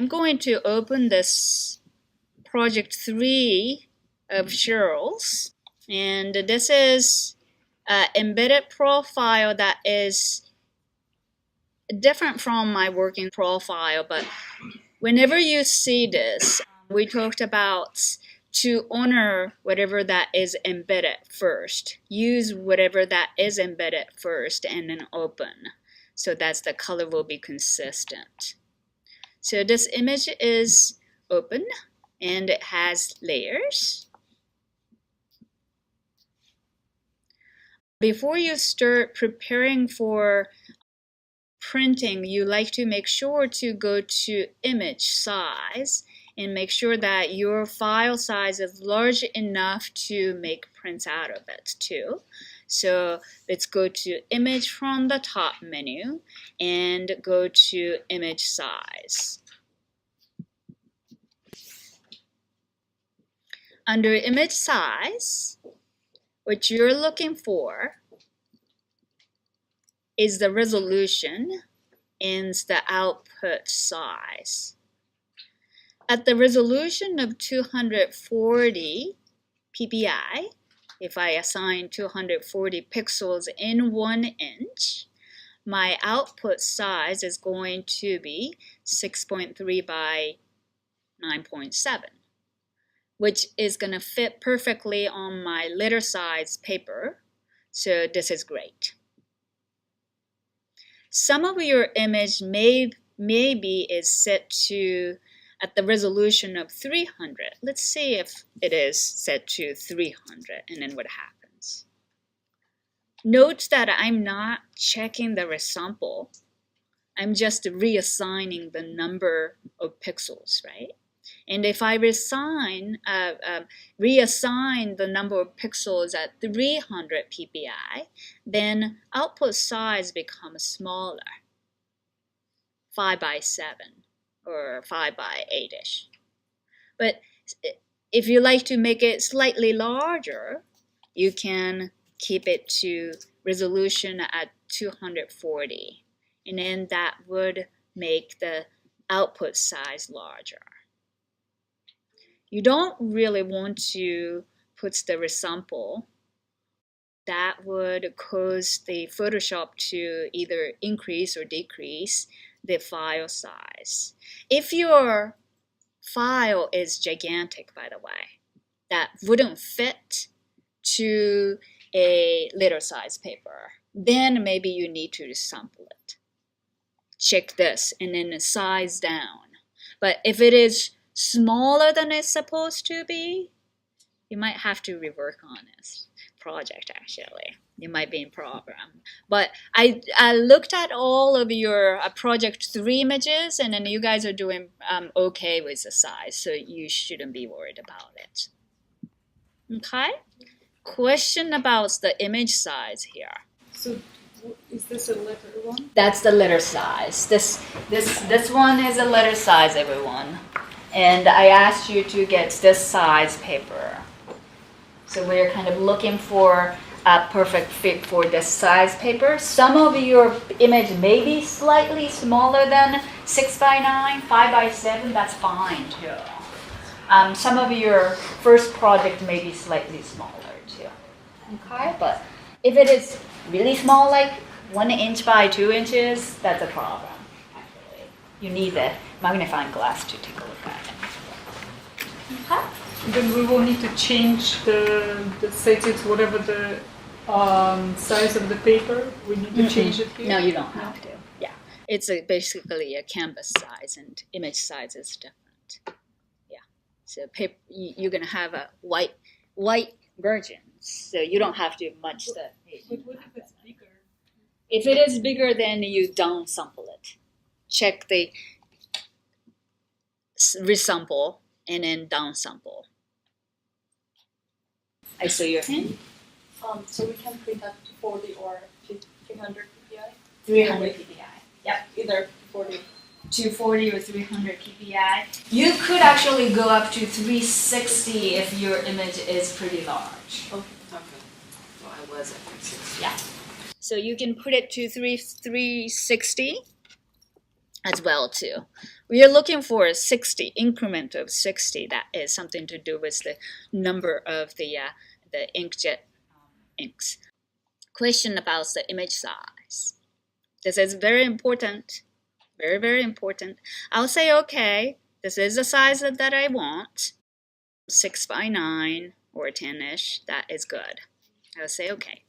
I'm going to open this project 3 of Cheryl's. And this is an embedded profile that is different from my working profile. But whenever you see this, we talked about to honor whatever that is embedded first. Use whatever that is embedded first and then open. So that the color will be consistent. So this image is open and it has layers. Before you start preparing for printing, you like to make sure to go to image size and make sure that your file size is large enough to make prints out of it too. So let's go to image from the top menu and go to image size. Under image size, what you're looking for is the resolution and the output size. At the resolution of 240 ppi, if I assign 240 pixels in 1 inch, my output size is going to be 6.3 by 9.7, which is going to fit perfectly on my letter size paper. So this is great. Some of your image maybe is set to at the resolution of 300. Let's see if it is set to 300 and then what happens. Note that I'm not checking the resample. I'm just reassigning the number of pixels, right? And if I reassign the number of pixels at 300 ppi, then output size becomes smaller, 5 by 7 or 5 by 8-ish. But if you like to make it slightly larger, you can keep it to resolution at 240, and then that would make the output size larger. You don't really want to put the resample. That would cause the Photoshop to either increase or decrease the file size. If your file is gigantic, by the way, that wouldn't fit to a letter size paper, then maybe you need to resample it. Check this and then size down. But if it is smaller than it's supposed to be, you might have to rework on this project actually. You might be in problem. But I looked at all of your project 3 images and then you guys are doing okay with the size, so you shouldn't be worried about it. Okay? Question about the image size here. So is this a letter one? That's the letter size. This one is a letter size, everyone. And I asked you to get this size paper. So we're kind of looking for a perfect fit for this size paper. Some of your image may be slightly smaller than 6 by 9, 5 by 7, that's fine too. Some of your first project may be slightly smaller too. Okay, but if it is really small, like 1 inch by 2 inches, that's a problem, actually. You need the magnifying glass to take a look at it. Okay? Then we will need to change the settings, whatever the size of the paper. We need to change it here? No, you don't have to. Yeah, it's basically a canvas size and image size is different. Yeah, so paper, you're going to have a white version, so you don't have to munch the page. But what if it's bigger? If it is bigger, then you downsample it. Check the resample and then downsample. I saw your hand. So we can print that to 40 or 300 ppi? 300 ppi. Yep. Either 40. 240 or 300 ppi. You could actually go up to 360 if your image is pretty large. Okay. Well, I was at 360. Yeah. So you can put it to 360 as well too. We are looking for a 60 increment of 60. That is something to do with the number of the inkjet inks. Question about the image size. This is very important, very, very important. I'll say, okay, this is the size that I want, 6 by 9 or 10-ish, that is good. I'll say, okay.